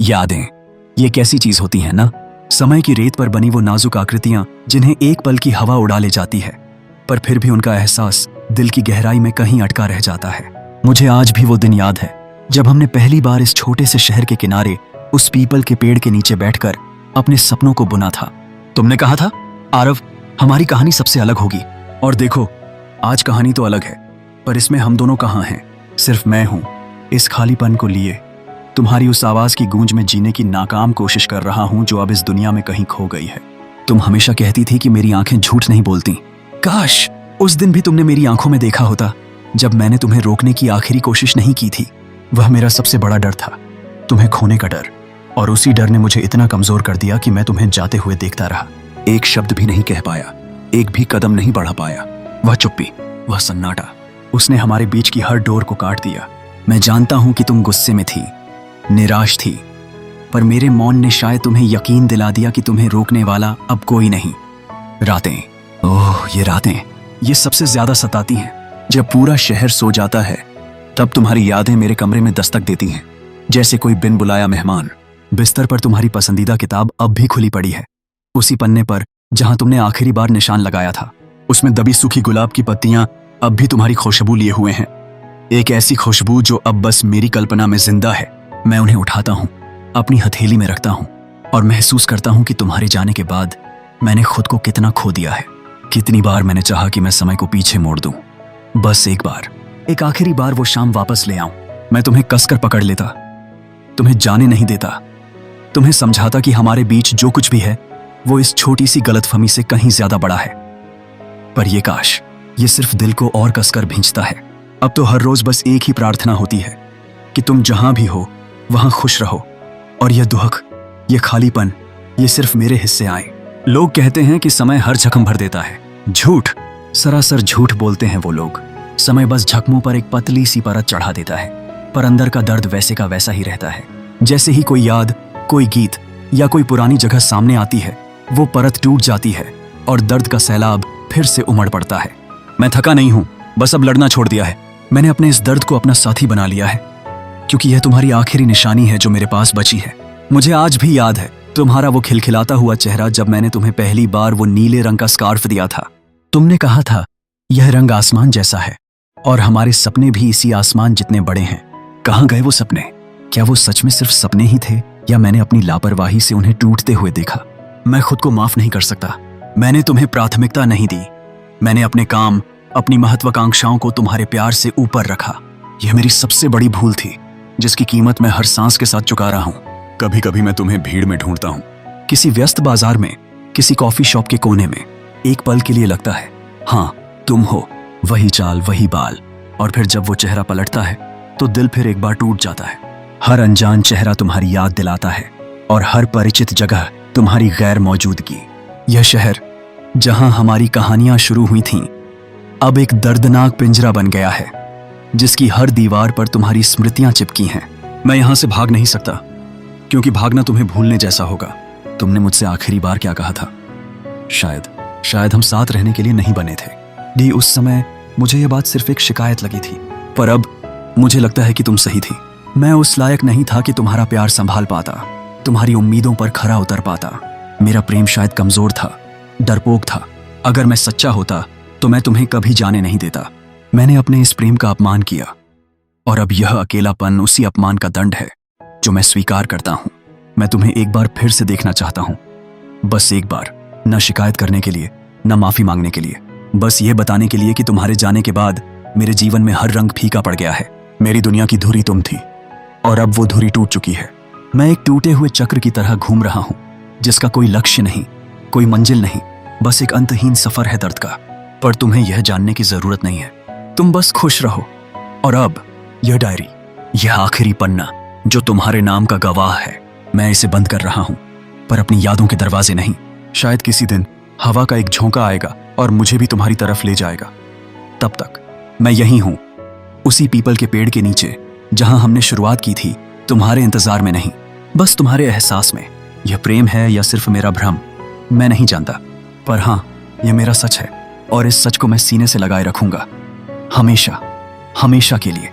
यादें, ये कैसी चीज होती है ना, समय की रेत पर बनी वो नाजुक आकृतियां जिन्हें एक पल की हवा उड़ा ले जाती है, पर फिर भी उनका एहसास दिल की गहराई में कहीं अटका रह जाता है। मुझे आज भी वो दिन याद है जब हमने पहली बार इस छोटे से शहर के किनारे उस पीपल के पेड़ के नीचे बैठकर अपने सपनों को बुना था। तुमने कहा था, आरव, हमारी कहानी सबसे अलग होगी। और देखो, आज कहानी तो अलग है, पर इसमें हम दोनों कहाँ हैं? सिर्फ मैं हूं, इस खालीपन को लिए तुम्हारी उस आवाज की गूंज में जीने की नाकाम कोशिश कर रहा हूं जो अब इस दुनिया में कहीं खो गई है। तुम हमेशा कहती थी कि मेरी आंखें झूठ नहीं बोलती। काश उस दिन भी तुमने मेरी आंखों में देखा होता, जब मैंने तुम्हें रोकने की आखिरी कोशिश नहीं की थी। वह मेरा सबसे बड़ा डर था, तुम्हें खोने का डर। और उसी डर ने मुझे इतना कमजोर कर दिया कि मैं तुम्हें जाते हुए देखता रहा, एक शब्द भी नहीं कह पाया, एक भी कदम नहीं बढ़ा पाया। वह चुप्पी, वह सन्नाटा, उसने हमारे बीच की हर डोर को काट दिया। मैं जानता हूं कि तुम गुस्से में थी, निराश थी, पर मेरे मौन ने शायद तुम्हें यकीन दिला दिया कि तुम्हें रोकने वाला अब कोई नहीं। रातें, ओह ये रातें, ये सबसे ज्यादा सताती हैं। जब पूरा शहर सो जाता है तब तुम्हारी यादें मेरे कमरे में दस्तक देती हैं, जैसे कोई बिन बुलाया मेहमान। बिस्तर पर तुम्हारी पसंदीदा किताब अब भी खुली पड़ी है, उसी पन्ने पर जहां तुमने आखिरी बार निशान लगाया था। उसमें दबी सूखी गुलाब की पत्तियां अब भी तुम्हारी खुशबू लिए हुए हैं, एक ऐसी खुशबू जो अब बस मेरी कल्पना में जिंदा है। मैं उन्हें उठाता हूं, अपनी हथेली में रखता हूं और महसूस करता हूं कि तुम्हारे जाने के बाद मैंने खुद को कितना खो दिया है। कितनी बार मैंने चाहा कि मैं समय को पीछे मोड़ दूं, बस एक बार, एक आखिरी बार वो शाम वापस ले आऊं। मैं तुम्हें कसकर पकड़ लेता, तुम्हें जाने नहीं देता, तुम्हें समझाता कि हमारे बीच जो कुछ भी है वो इस छोटी सी गलतफहमी से कहीं ज्यादा बड़ा है। पर ये काश, ये सिर्फ दिल को और कसकर भींचता है। अब तो हर रोज बस एक ही प्रार्थना होती है कि तुम जहां भी हो वहां खुश रहो, और यह दुख, ये खालीपन, ये सिर्फ मेरे हिस्से आए। लोग कहते हैं कि समय हर जख्म भर देता है। झूठ, सरासर झूठ बोलते हैं वो लोग। समय बस जख्मों पर एक पतली सी परत चढ़ा देता है, पर अंदर का दर्द वैसे का वैसा ही रहता है। जैसे ही कोई याद, कोई गीत या कोई पुरानी जगह सामने आती है, वो परत टूट जाती है और दर्द का सैलाब फिर से उमड़ पड़ता है। मैं थका नहीं हूं, बस अब लड़ना छोड़ दिया है। मैंने अपने इस दर्द को अपना साथी बना लिया है, क्योंकि यह तुम्हारी आखिरी निशानी है जो मेरे पास बची है। मुझे आज भी याद है तुम्हारा वो खिलखिलाता हुआ चेहरा जब मैंने तुम्हें पहली बार वो नीले रंग का स्कार्फ दिया था। तुमने कहा था, यह रंग आसमान जैसा है, और हमारे सपने भी इसी आसमान जितने बड़े हैं। कहाँ गए वो सपने? क्या वो सच में सिर्फ सपने ही थे, या मैंने अपनी लापरवाही से उन्हें टूटते हुए देखा? मैं खुद को माफ नहीं कर सकता। मैंने तुम्हें प्राथमिकता नहीं दी। मैंने अपने काम, अपनी महत्वाकांक्षाओं को तुम्हारे प्यार से ऊपर रखा। यह मेरी सबसे बड़ी भूल थी, जिसकी कीमत मैं हर सांस के साथ चुका रहा हूं। कभी कभी मैं तुम्हें भीड़ में ढूंढता हूं, किसी व्यस्त बाजार में, किसी कॉफी शॉप के कोने में। एक पल के लिए लगता है, हाँ तुम हो, वही चाल, वही बाल। और फिर जब वो चेहरा पलटता है तो दिल फिर एक बार टूट जाता है। हर अनजान चेहरा तुम्हारी याद दिलाता है, और हर परिचित जगह तुम्हारी गैर मौजूदगी। यह शहर जहां हमारी कहानियां शुरू हुई थीं, अब एक दर्दनाक पिंजरा बन गया है, जिसकी हर दीवार पर तुम्हारी स्मृतियां चिपकी हैं। मैं यहां से भाग नहीं सकता, क्योंकि भागना तुम्हें भूलने जैसा होगा। तुमने मुझसे आखिरी बार क्या कहा था? शायद हम साथ रहने के लिए नहीं बने थे। दी, उस समय मुझे यह बात सिर्फ एक शिकायत लगी थी, पर अब मुझे लगता है कि तुम सही थी। मैं उस लायक नहीं था कि तुम्हारा प्यार संभाल पाता, तुम्हारी उम्मीदों पर खरा उतर पाता। मेरा प्रेम शायद कमजोर था, डरपोक था। अगर मैं सच्चा होता तो मैं तुम्हें कभी जाने नहीं देता। मैंने अपने इस प्रेम का अपमान किया, और अब यह अकेलापन उसी अपमान का दंड है जो मैं स्वीकार करता हूं। मैं तुम्हें एक बार फिर से देखना चाहता हूं, बस एक बार, न शिकायत करने के लिए, न माफी मांगने के लिए, बस ये बताने के लिए कि तुम्हारे जाने के बाद मेरे जीवन में हर रंग फीका पड़ गया है। मेरी दुनिया की धुरी तुम थी, और अब वो धुरी टूट चुकी है। मैं एक टूटे हुए चक्र की तरह घूम रहा हूं, जिसका कोई लक्ष्य नहीं, कोई मंजिल नहीं, बस एक अंतहीन सफर है दर्द का। पर तुम्हें यह जानने की जरूरत नहीं है, तुम बस खुश रहो। और अब यह डायरी, यह आखिरी पन्ना जो तुम्हारे नाम का गवाह है, मैं इसे बंद कर रहा हूं, पर अपनी यादों के दरवाजे नहीं। शायद किसी दिन हवा का एक झोंका आएगा और मुझे भी तुम्हारी तरफ ले जाएगा। तब तक मैं यहीं हूं, उसी पीपल के पेड़ के नीचे, जहां हमने शुरुआत की थी, तुम्हारे इंतजार में नहीं, बस तुम्हारे एहसास में। यह प्रेम है या सिर्फ मेरा भ्रम, मैं नहीं जानता, पर हाँ, यह मेरा सच है, और इस सच को मैं सीने से लगाए रखूंगा, हमेशा, हमेशा के लिए।